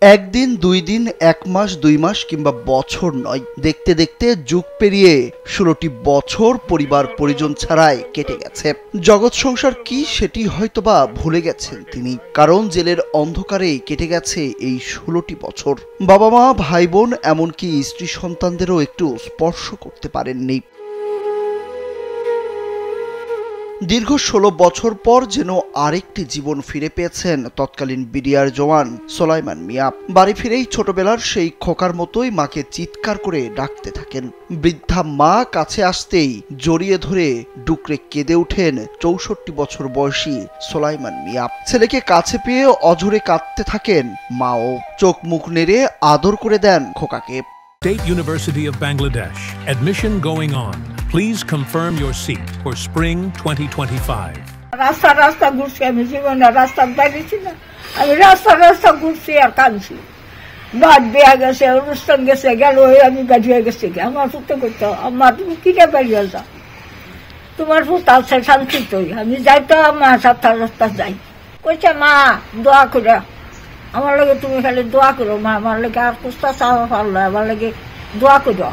একদিন, ২ দিন, ১ মাস, ২ মাস কিংবা বছর নয়, দেখতে দেখতে যুগ পেরিয়ে ১৬টি বছর পরিবার পরিজন ছাড়াই কেটে গেছে। জগৎ সংসার কি সেটি হয়তোবা ভুলে গেছেন তিনি, কারণ জেলের অন্ধকারেই কেটে গেছে এই ১৬টি বছর। বাবা মা, ভাই বোন, এমনকি স্ত্রী সন্তানদেরও একটু স্পর্শ করতে পারেননি। দীর্ঘ ১৬ বছর পর যেন আরেকটি জীবন ফিরে পেয়েছেন তৎকালীন বিডিআর জওয়ান সোলাইমান মিয়া। বাড়ি ফিরেই ছোটবেলার সেই খোকার মতোই মাকে চিৎকার করে ডাকতে থাকেন। বৃদ্ধা মা কাছে আসতেই জড়িয়ে ধরে ডুকরে কেঁদে ওঠেন ৬৪ বছর বয়সী সোলাইমান মিয়া। ছেলেকে কাছে পেয়ে অঝরে কাঁদতে থাকেন মাও। চোখ মুখ নেড়ে আদর করে দেন খোকাকে। State University of Bangladesh. Admission going on. Please confirm your seat for spring 2025. রাস্তা ঘুরছি, আমি জীবনে রাস্তা বেরিয়েছি না। আমি রাস্তা ঘুরছি আর কাঁদছি। বাদ দেয়া গেছে, অনুষ্ঠান গেছে, গেল আমি বেরিয়ে গেছি। আমার পুত্র করতে আমার তুমি কিনে বেরিয়ে যাও, তোমার পুত্র আছে শান্তি তো। আমি যাই তো আমার রাস্তা যাই, কইছে মা দোয়া করে আমার লাগে, তুমি খালি দোয়া করো মা, আমার লাগে আর কুস্তা চাওয়া পারলো, আমার লাগে দোয়া করো।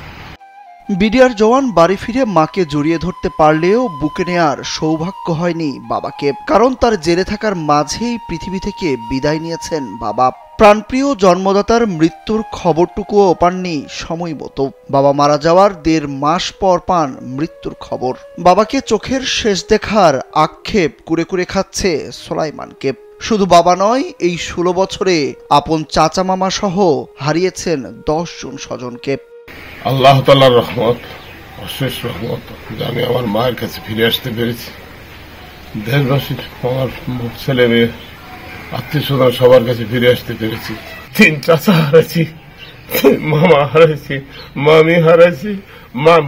বিডিআর জওয়ান বাড়ি ফিরে মাকে জড়িয়ে ধরতে পারলেও বুকে নেয়ার সৌভাগ্য হয়নি বাবাকে, কারণ তার জেলে থাকার মাঝেই পৃথিবী থেকে বিদায় নিয়েছেন বাবা। প্রাণপ্রিয় জন্মদাতার মৃত্যুর খবরটুকুও পাননি সময় মতো। বাবা মারা যাওয়ার ১.৫ মাস পর পান মৃত্যুর খবর। বাবাকে চোখের শেষ দেখার আক্ষেপ কুরে কুরে খাচ্ছে সোলাইমানকে। শুধু বাবা নয়, এই ১৬ বছরে আপন চাচা মামা সহ হারিয়েছেন ১০ জন স্বজনকে। আল্লাহ তাআলার রহমত, অশেষ রহমত যে আমি আমার মায়ের কাছে ফিরে আসতে পেরেছি। দেশবাসী, আমার ছেলে মেয়ে, আত্মীয় স্বজন সবার কাছে ফিরে আসতে পেরেছি। ৩ চাচা হারাইছি, মামা হারাইছি, মামি হারাইছি,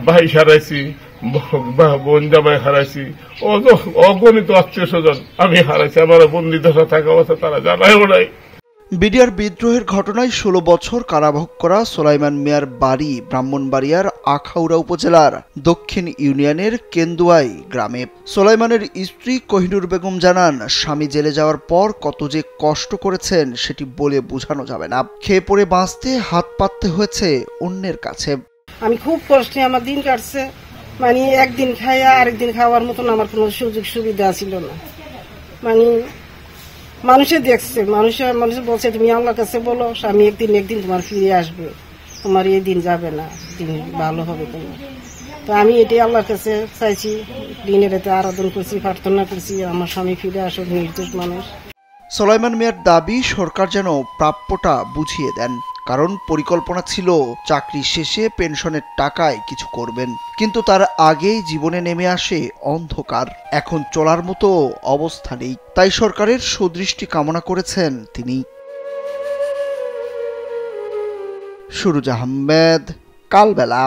ভাই হারাইছি, বোন জামাই হারাইছি, অগণিত আত্মীয় স্বজন আমি হারাইছি। আমার বন্দি দশা থাকা অবস্থা তারা জানায়ও নাই। বিডিআর বিদ্রোহের ঘটনায় ১৬ বছর কারাভোগ করা সোলাইমান মিয়ার বাড়ি ব্রাহ্মণবাড়িয়ার আখাউড়া উপজেলার দক্ষিণ ইউনিয়নের কেন্দুয়াই গ্রামে। সোলাইমানের স্ত্রী কোহিনুর বেগম জানান, স্বামী জেলে যাওয়ার পর কত যে কষ্ট করেছেন সেটি বলে বোঝানো যাবে না। খেয়ে পড়ে বাঁচতে হাত পাততে হয়েছে অন্যের কাছে। আমি খুব কষ্টে আমার দিন কাটছে, মানে একদিন খাইয়া আরেকদিন খাওয়ার মতন আমার কোনো সুযোগ সুবিধা ছিল না। মানে মানুষে দেখছে, মানুষে বলছে তুমি আল্লাহর কাছে বলো স্বামী একদিন তোমার ফিরে আসবে, তোমার এই দিন যাবে না, দিন ভালো হবে তোমার। তো আমি এটাই আল্লাহর কাছে চাইছি, দিনের এতে আরাধনা করছি, প্রার্থনা করছি আমার স্বামী ফিরে আসুক, নির্দোষ মানুষ। সোলাইমান মিয়ার দাবি সরকার যেন প্রাপ্যটা বুঝিয়ে দেন, কারণ পরিকল্পনা ছিল চাকরি শেষে পেনশনের টাকায় কিছু করবেন, কিন্তু তার আগেই জীবনে নেমে আসে অন্ধকার। এখন চলার মতো অবস্থা নেই, তাই সরকারের সুদৃষ্টি কামনা করেছেন তিনি। সুরুজ আহমেদ, কালবেলা।